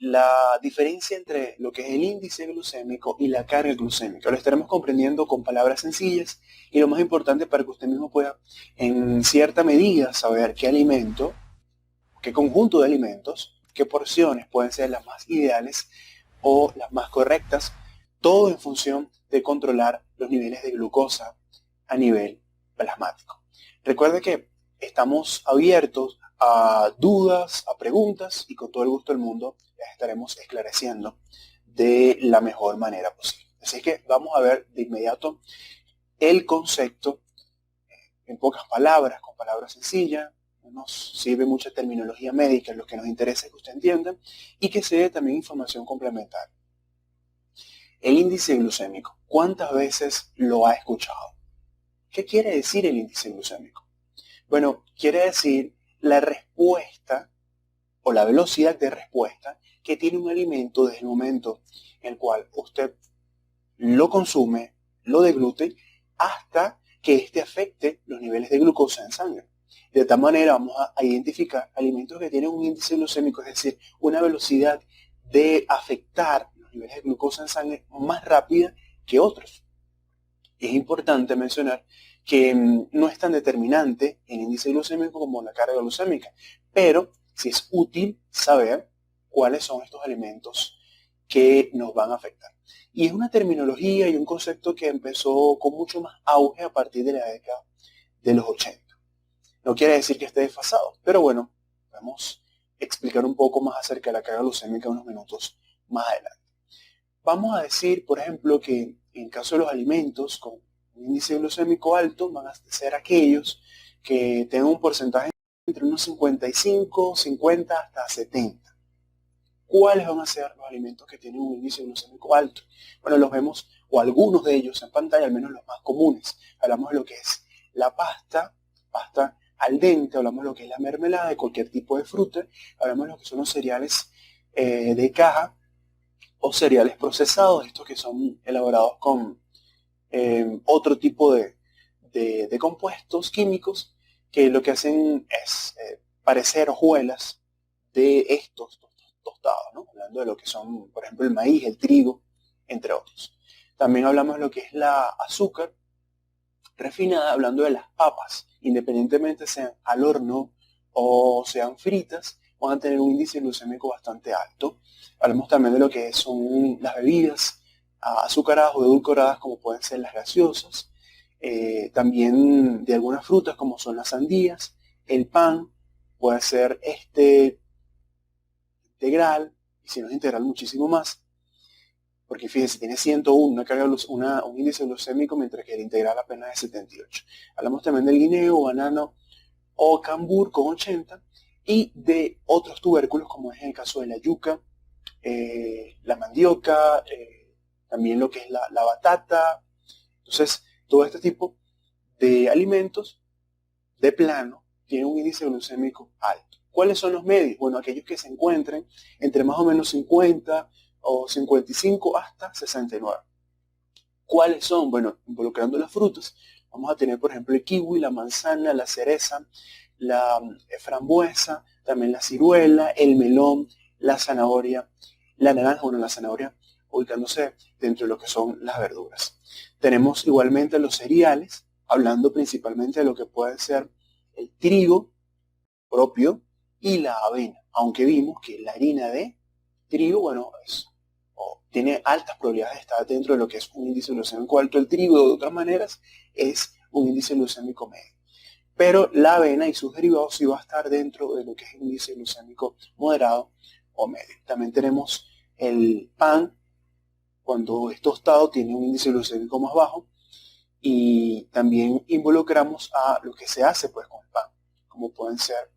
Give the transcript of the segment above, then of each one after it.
la diferencia entre lo que es el índice glucémico y la carga glucémica. Lo estaremos comprendiendo con palabras sencillas y lo más importante para que usted mismo pueda en cierta medida saber qué alimento, qué conjunto de alimentos, qué porciones pueden ser las más ideales o las más correctas, todo en función de controlar los niveles de glucosa a nivel plasmático. Recuerde que estamos abiertos a dudas, a preguntas y con todo el gusto del mundo las estaremos esclareciendo de la mejor manera posible. Así que vamos a ver de inmediato el concepto en pocas palabras, con palabras sencillas. Nos sirve mucha terminología médica en lo que nos interesa que usted entienda y que se dé también información complementaria. El índice glucémico, ¿cuántas veces lo ha escuchado? ¿Qué quiere decir el índice glucémico? Bueno, quiere decir la respuesta o la velocidad de respuesta que tiene un alimento desde el momento en el cual usted lo consume, lo deglute, hasta que éste afecte los niveles de glucosa en sangre. De tal manera vamos a identificar alimentos que tienen un índice glucémico, es decir, una velocidad de afectar los niveles de glucosa en sangre más rápida que otros. Es importante mencionar que no es tan determinante el índice glucémico como la carga glucémica, pero sí es útil saber cuáles son estos alimentos que nos van a afectar. Y es una terminología y un concepto que empezó con mucho más auge a partir de la década de los 80. No quiere decir que esté desfasado, pero bueno, vamos a explicar un poco más acerca de la carga glucémica unos minutos más adelante. Vamos a decir, por ejemplo, que en caso de los alimentos con un índice glucémico alto van a ser aquellos que tengan un porcentaje entre unos 55, 50 hasta 70. ¿Cuáles van a ser los alimentos que tienen un índice glucémico alto? Bueno, los vemos, o algunos de ellos en pantalla, al menos los más comunes. Hablamos de lo que es la pasta al dente, hablamos de lo que es la mermelada de cualquier tipo de fruta, hablamos de lo que son los cereales de caja o cereales procesados, estos que son elaborados con otro tipo de compuestos químicos que lo que hacen es parecer hojuelas de estos tostados, ¿no? Hablando de lo que son, por ejemplo, el maíz, el trigo, entre otros. También hablamos de lo que es la azúcar refinada, hablando de las papas, independientemente sean al horno o sean fritas, van a tener un índice glucémico bastante alto. Hablamos también de lo que son las bebidas azucaradas o edulcoradas, como pueden ser las gaseosas, también de algunas frutas como son las sandías, el pan, puede ser integral, y si no es integral muchísimo más, porque fíjense, tiene 101, un índice glucémico, mientras que el integral apenas es 78. Hablamos también del guineo, banano o cambur con 80, y de otros tubérculos, como es en el caso de la yuca, la mandioca, también lo que es la batata. Entonces, todo este tipo de alimentos, de plano, tienen un índice glucémico alto. ¿Cuáles son los medios? Bueno, aquellos que se encuentren entre más o menos 50 o 55 hasta 69. ¿Cuáles son? Bueno, involucrando las frutas, vamos a tener, por ejemplo, el kiwi, la manzana, la cereza, la frambuesa, también la ciruela, el melón, la zanahoria, la naranja, bueno, la zanahoria ubicándose dentro de lo que son las verduras. Tenemos igualmente los cereales, hablando principalmente de lo que puede ser el trigo propio y la avena, aunque vimos que la harina de trigo, bueno, tiene altas probabilidades de estar dentro de lo que es un índice glucémico alto. El trigo, de otras maneras, es un índice glucémico medio. Pero la avena y sus derivados sí va a estar dentro de lo que es un índice glucémico moderado o medio. También tenemos el pan, cuando es tostado, tiene un índice glucémico más bajo. Y también involucramos a lo que se hace pues con el pan, como pueden ser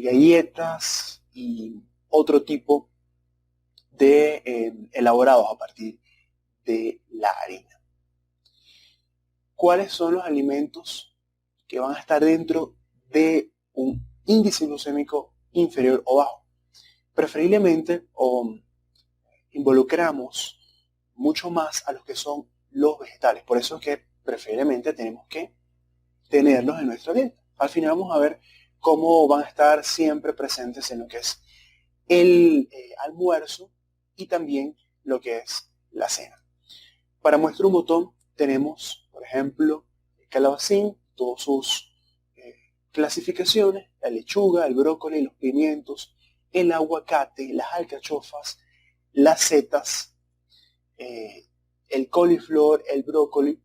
galletas y otro tipo de elaborados a partir de la harina. ¿Cuáles son los alimentos que van a estar dentro de un índice glucémico inferior o bajo? Preferiblemente involucramos mucho más a los que son los vegetales. Por eso es que preferiblemente tenemos que tenerlos en nuestra dieta. Al final vamos a ver cómo van a estar siempre presentes en lo que es el almuerzo y también lo que es la cena. Para muestra un botón tenemos, por ejemplo, el calabacín, todas sus clasificaciones, la lechuga, el brócoli, los pimientos, el aguacate, las alcachofas, las setas, eh, el coliflor, el brócoli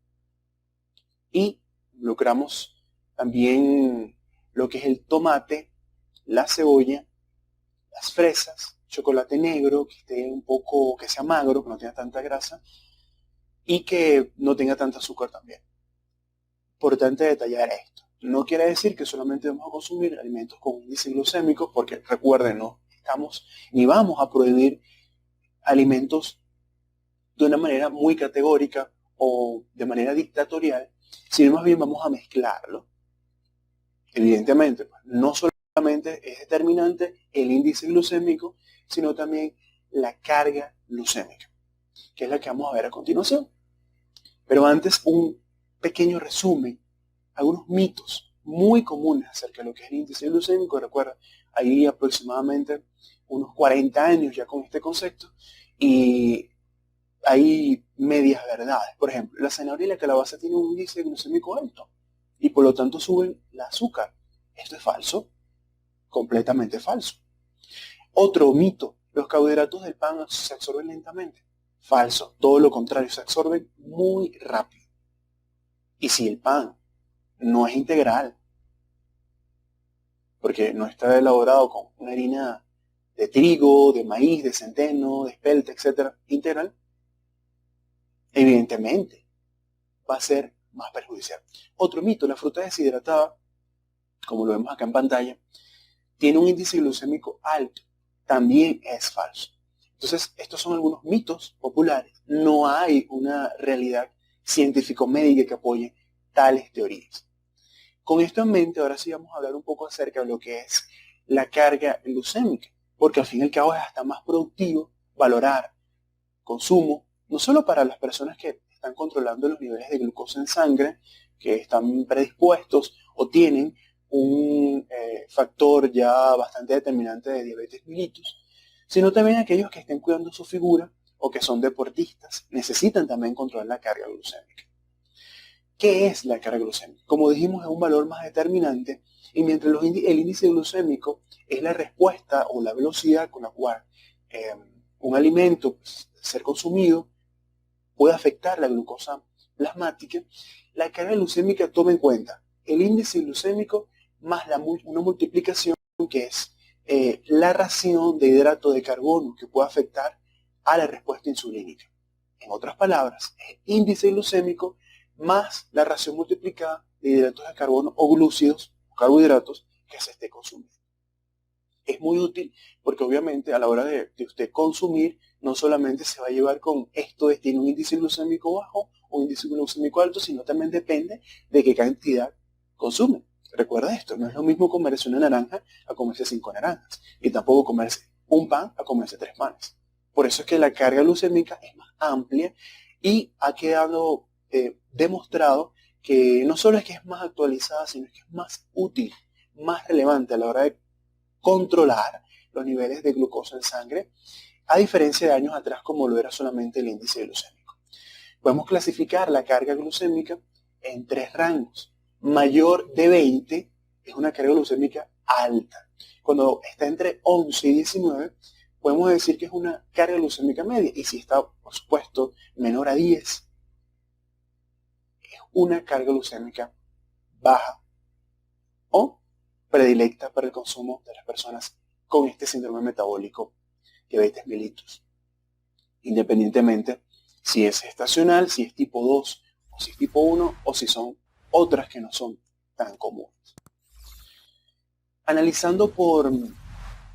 y logramos también lo que es el tomate, la cebolla, las fresas, chocolate negro, que esté un poco, que sea magro, que no tenga tanta grasa y que no tenga tanta azúcar también. Importante detallar esto. No quiere decir que solamente vamos a consumir alimentos con índice glucémico, porque recuerden, no estamos ni vamos a prohibir alimentos de una manera muy categórica o de manera dictatorial, sino más bien vamos a mezclarlo. Evidentemente, no solamente es determinante el índice glucémico, sino también la carga glucémica, que es la que vamos a ver a continuación. Pero antes, un pequeño resumen, algunos mitos muy comunes acerca de lo que es el índice glucémico. Recuerda, hay aproximadamente unos 40 años ya con este concepto y hay medias verdades. Por ejemplo, la zanahoria y la calabaza tienen un índice glucémico alto y por lo tanto suben el azúcar. Esto es falso, completamente falso. Otro mito, los carbohidratos del pan se absorben lentamente. Falso, todo lo contrario, se absorben muy rápido. Y si el pan no es integral, porque no está elaborado con una harina de trigo, de maíz, de centeno, de espelta, etcétera, integral, evidentemente va a ser más perjudicial. Otro mito, la fruta deshidratada, como lo vemos acá en pantalla, tiene un índice glucémico alto. También es falso. Entonces, estos son algunos mitos populares. No hay una realidad científico-médica que apoye tales teorías. Con esto en mente, ahora sí vamos a hablar un poco acerca de lo que es la carga glucémica, porque al fin y al cabo es hasta más productivo valorar consumo, no solo para las personas que están controlando los niveles de glucosa en sangre, que están predispuestos o tienen un factor ya bastante determinante de diabetes mellitus, sino también aquellos que estén cuidando su figura o que son deportistas, necesitan también controlar la carga glucémica. ¿Qué es la carga glucémica? Como dijimos, es un valor más determinante y mientras el índice glucémico es la respuesta o la velocidad con la cual un alimento ser consumido puede afectar la glucosa plasmática, la carga glucémica toma en cuenta el índice glucémico más una multiplicación que es la ración de hidrato de carbono que puede afectar a la respuesta insulínica. En otras palabras, es el índice glucémico más la ración multiplicada de hidratos de carbono o glúcidos, o carbohidratos, que se esté consumiendo. Es muy útil porque obviamente a la hora de usted consumir, no solamente se va a llevar con esto de tiene un índice glucémico bajo o un índice glucémico alto, sino también depende de qué cantidad consume. Recuerda esto, no es lo mismo comerse una naranja a comerse 5 naranjas, y tampoco comerse un pan a comerse 3 panes. Por eso es que la carga glucémica es más amplia y ha quedado demostrado que no solo es que es más actualizada, sino que es más útil, más relevante a la hora de controlar los niveles de glucosa en sangre, a diferencia de años atrás como lo era solamente el índice glucémico. Podemos clasificar la carga glucémica en 3 rangos. Mayor de 20 es una carga glucémica alta. Cuando está entre 11 y 19, podemos decir que es una carga glucémica media. Y si está, por supuesto, menor a 10, es una carga glucémica baja o predilecta para el consumo de las personas con este síndrome metabólico, diabetes mellitus. Independientemente si es estacional, si es tipo 2 o si es tipo 1 o si son otras que no son tan comunes. Analizando por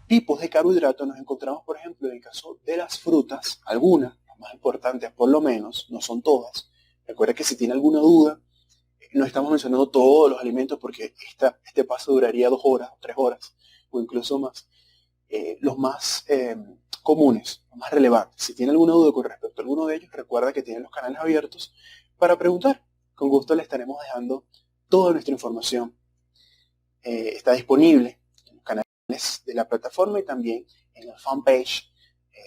tipos de carbohidratos nos encontramos, por ejemplo, en el caso de las frutas, algunas, las más importantes por lo menos, no son todas. Recuerda que si tiene alguna duda, no estamos mencionando todos los alimentos porque este paso duraría 2 horas, 3 horas o incluso más. Los más comunes, los más relevantes. Si tiene alguna duda con respecto a alguno de ellos, recuerda que tienen los canales abiertos para preguntar. Con gusto le estaremos dejando toda nuestra información. Está disponible en los canales de la plataforma y también en el fanpage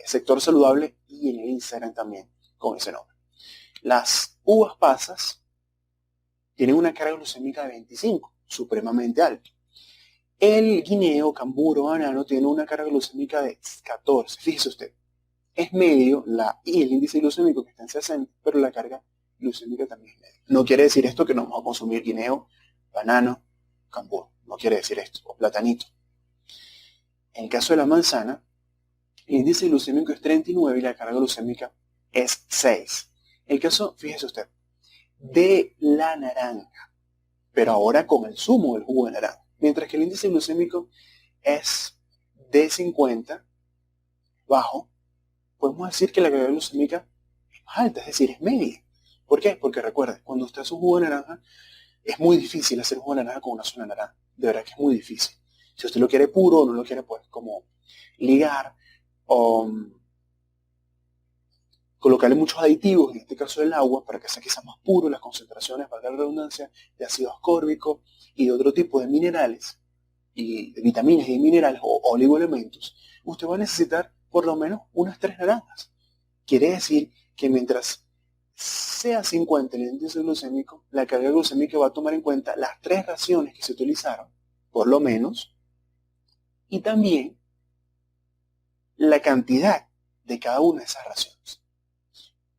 Sector Saludable y en el Instagram también con ese nombre. Las uvas pasas tienen una carga glucémica de 25, supremamente alta. El guineo, camburo, banano tiene una carga glucémica de 14. Fíjese usted, es medio y el índice glucémico que está en 60, pero la carga glucémica también es medio. No quiere decir esto que no vamos a consumir guineo, banano, cambur. No quiere decir esto, o platanito. En el caso de la manzana, el índice glucémico es 39 y la carga glucémica es 6. El caso, fíjese usted, de la naranja, pero ahora con el zumo del jugo de naranja. Mientras que el índice glucémico es de 50, bajo, podemos decir que la carga glucémica es más alta, es decir, es media. ¿Por qué? Porque recuerde, cuando usted hace un jugo de naranja, es muy difícil hacer un jugo de naranja con una sola naranja. De verdad que es muy difícil. Si usted lo quiere puro o no lo quiere, pues, como ligar o colocarle muchos aditivos, en este caso el agua, para que sea quizás más puro, las concentraciones, valga la redundancia, de ácido ascórbico y de otro tipo de minerales, y de vitaminas y de minerales o oligoelementos, usted va a necesitar por lo menos unas 3 naranjas. Quiere decir que mientras sea 50 el índice glucémico, la carga glucémica va a tomar en cuenta las 3 raciones que se utilizaron, por lo menos, y también la cantidad de cada una de esas raciones.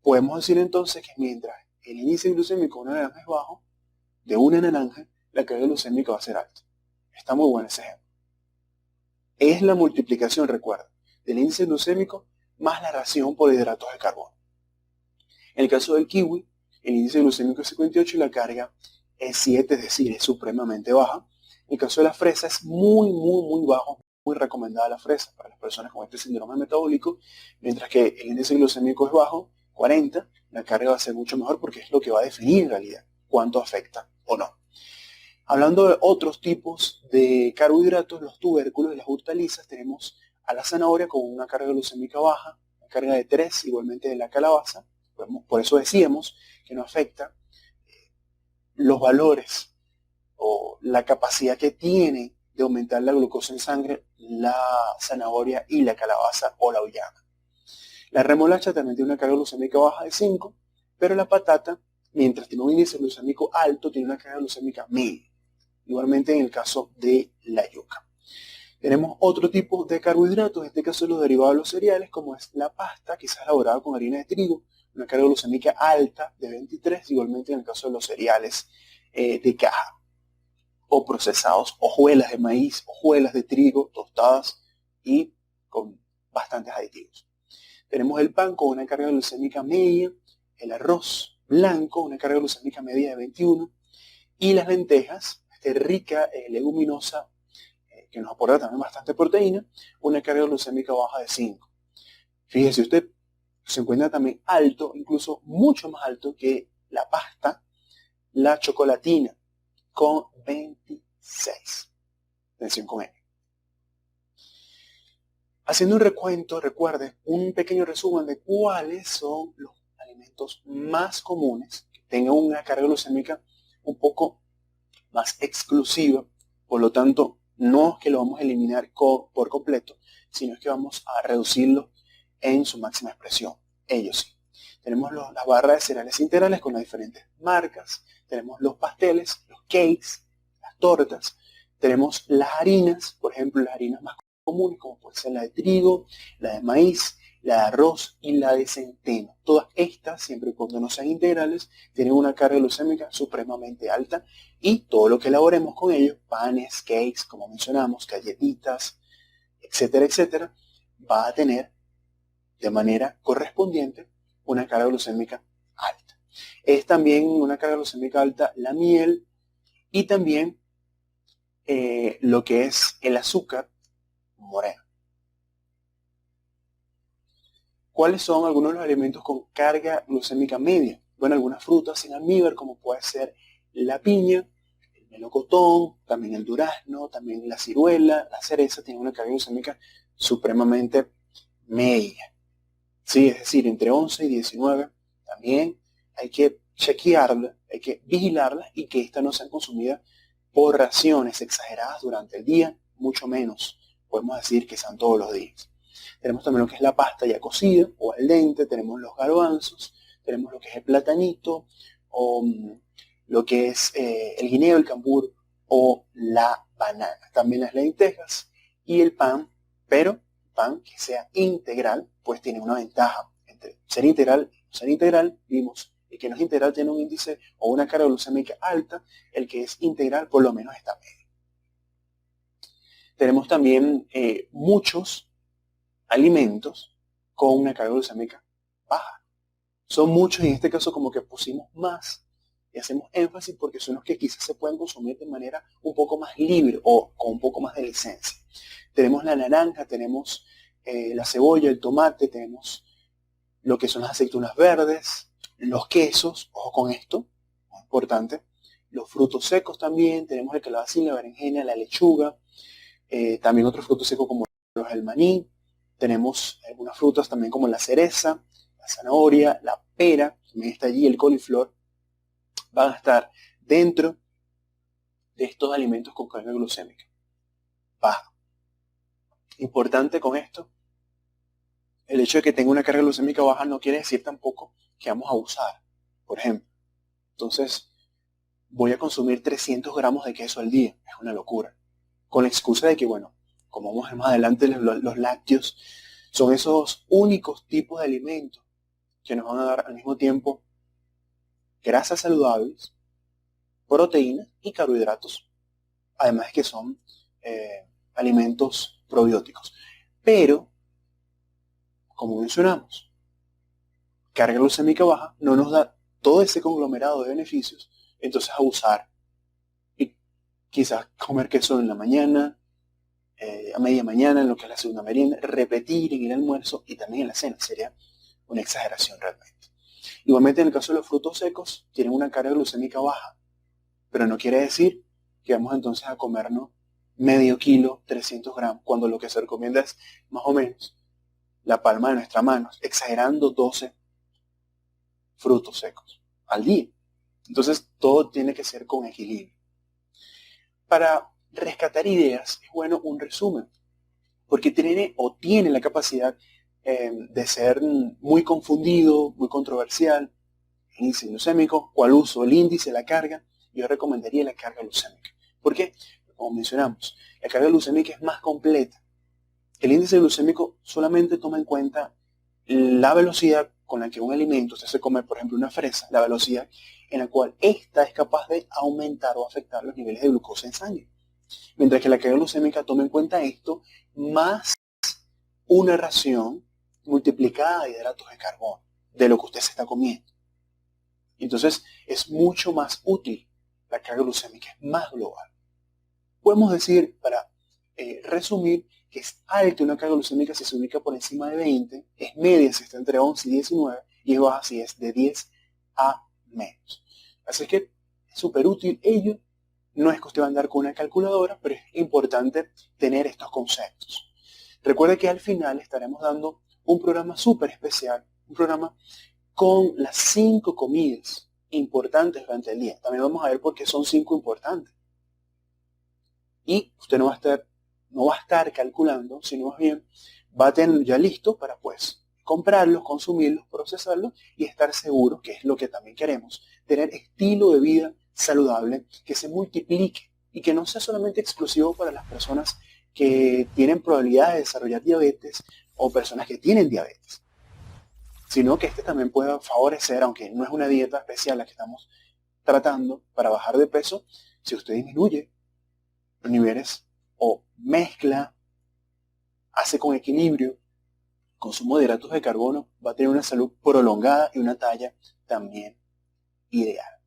Podemos decir entonces que mientras el índice glucémico de una naranja es bajo, de una naranja, la carga glucémica va a ser alta. Está muy bueno ese ejemplo. Es la multiplicación, recuerda, del índice glucémico más la ración por hidratos de carbono. En el caso del kiwi, el índice glucémico es 58 y la carga es 7, es decir, es supremamente baja. En el caso de la fresa es muy, muy, muy bajo, muy recomendada la fresa para las personas con este síndrome metabólico, mientras que el índice glucémico es bajo, 40, la carga va a ser mucho mejor porque es lo que va a definir en realidad cuánto afecta o no. Hablando de otros tipos de carbohidratos, los tubérculos y las hortalizas, tenemos a la zanahoria con una carga glucémica baja, una carga de 3, igualmente de la calabaza. Por eso decíamos que no afecta los valores o la capacidad que tiene de aumentar la glucosa en sangre la zanahoria y la calabaza o la auyama. La remolacha también tiene una carga glucémica baja de 5, pero la patata, mientras tiene un índice glucémico alto, tiene una carga glucémica media. Igualmente en el caso de la yuca. Tenemos otro tipo de carbohidratos, en este caso los derivados de los cereales, como es la pasta, quizás elaborada con harina de trigo, una carga glucémica alta de 23, igualmente en el caso de los cereales de caja, o procesados, hojuelas de maíz, hojuelas de trigo, tostadas y con bastantes aditivos. Tenemos el pan con una carga glucémica media, el arroz blanco, una carga glucémica media de 21, y las lentejas, rica leguminosa, que nos aporta también bastante proteína, una carga glucémica baja de 5. Fíjese usted, se encuentra también alto, incluso mucho más alto que la pasta, la chocolatina, con 26. Atención con él. Haciendo un recuento, recuerde, un pequeño resumen de cuáles son los alimentos más comunes que tengan una carga glucémica un poco más exclusiva, por lo tanto, no es que lo vamos a eliminar por completo, sino es que vamos a reducirlo en su máxima expresión. Ellos sí. Tenemos las barras de cereales integrales con las diferentes marcas, tenemos los pasteles, los cakes, las tortas, tenemos las harinas, por ejemplo, las harinas más comunes, como puede ser la de trigo, la de maíz, la de arroz y la de centeno. Todas estas, siempre y cuando no sean integrales, tienen una carga glucémica supremamente alta y todo lo que elaboremos con ellos, panes, cakes, como mencionamos, galletitas, etcétera, etcétera, va a tener de manera correspondiente una carga glucémica alta. Es también una carga glucémica alta la miel y también lo que es el azúcar moreno. ¿Cuáles son algunos de los alimentos con carga glucémica media? Bueno, algunas frutas sin almíbar, como puede ser la piña, el melocotón, también el durazno, también la ciruela, la cereza, tienen una carga glucémica supremamente media. Sí, es decir, entre 11 y 19. También hay que chequearla, hay que vigilarla y que éstas no sean consumidas por raciones exageradas durante el día, mucho menos podemos decir que sean todos los días. Tenemos también lo que es la pasta ya cocida o al dente, tenemos los garbanzos, tenemos lo que es el platanito, o lo que es el guineo, el cambur o la banana. También las lentejas y el pan, pero pan que sea integral, pues tiene una ventaja entre ser integral y no ser integral. Vimos el que no es integral tiene un índice o una carga glucémica alta, el que es integral por lo menos está medio. Tenemos también muchos alimentos con una carga glucémica baja. Son muchos y en este caso como que pusimos más y hacemos énfasis porque son los que quizás se pueden consumir de manera un poco más libre o con un poco más de licencia. Tenemos la naranja, tenemos la cebolla, el tomate, tenemos lo que son las aceitunas verdes, los quesos, ojo con esto, muy importante, los frutos secos también, tenemos el calabacín, la berenjena, la lechuga, también otros frutos secos como el maní, tenemos algunas frutas también como la cereza, la zanahoria, la pera, también está allí el coliflor, van a estar dentro de estos alimentos con carga glucémica baja. Importante con esto, el hecho de que tenga una carga glucémica baja no quiere decir tampoco que vamos a abusar. Por ejemplo, entonces voy a consumir 300 gramos de queso al día, es una locura. Con la excusa de que, bueno, como vamos a ver más adelante, los lácteos son esos únicos tipos de alimentos que nos van a dar al mismo tiempo grasas saludables, proteínas y carbohidratos, además de que son alimentos probióticos. Pero, como mencionamos, carga glucémica baja no nos da todo ese conglomerado de beneficios, entonces abusar y quizás comer queso en la mañana, a media mañana, en lo que es la segunda merienda, repetir en el almuerzo y también en la cena, sería una exageración realmente. Igualmente en el caso de los frutos secos, tienen una carga glucémica baja, pero no quiere decir que vamos entonces a comernos medio kilo, 300 gramos, cuando lo que se recomienda es más o menos la palma de nuestra mano, exagerando 12 frutos secos al día. Entonces todo tiene que ser con equilibrio. Para rescatar ideas es bueno un resumen, porque tiene la capacidad de ser muy confundido, muy controversial. El índice glucémico, ¿cuál uso? El índice, la carga. Yo recomendaría la carga glucémica. ¿Por qué? Como mencionamos, la carga glucémica es más completa. El índice glucémico solamente toma en cuenta la velocidad con la que un alimento, usted se come, por ejemplo, una fresa, la velocidad en la cual ésta es capaz de aumentar o afectar los niveles de glucosa en sangre. Mientras que la carga glucémica toma en cuenta esto, más una ración multiplicada de hidratos de carbono, de lo que usted se está comiendo. Entonces, es mucho más útil. La carga glucémica es más global. Podemos decir, para resumir, que es alta una carga glucémica si se ubica por encima de 20, es media si está entre 11 y 19, y es baja si es de 10 a menos. Así que es súper útil ello. No es que usted va a andar con una calculadora, pero es importante tener estos conceptos. Recuerde que al final estaremos dando un programa súper especial, un programa con las 5 comidas importantes durante el día. También vamos a ver por qué son 5 importantes. Y usted no va a estar calculando, sino más bien va a tener ya listo para pues comprarlos, consumirlos, procesarlos y estar seguro, que es lo que también queremos, tener estilo de vida saludable que se multiplique y que no sea solamente exclusivo para las personas que tienen probabilidad de desarrollar diabetes o personas que tienen diabetes, sino que este también pueda favorecer, aunque no es una dieta especial la que estamos tratando para bajar de peso, si usted disminuye los niveles o mezcla, hace con equilibrio, consumo de hidratos de carbono, va a tener una salud prolongada y una talla también ideal.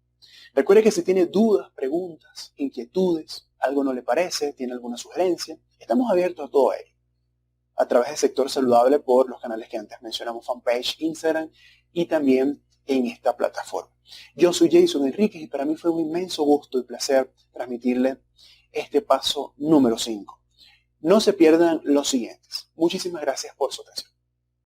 Recuerde que si tiene dudas, preguntas, inquietudes, algo no le parece, tiene alguna sugerencia, estamos abiertos a todo ello. A través del Sector Saludable por los canales que antes mencionamos, fanpage, Instagram y también en esta plataforma. Yo soy Jason Enríquez y para mí fue un inmenso gusto y placer transmitirle este paso número 5. No se pierdan los siguientes. Muchísimas gracias por su atención.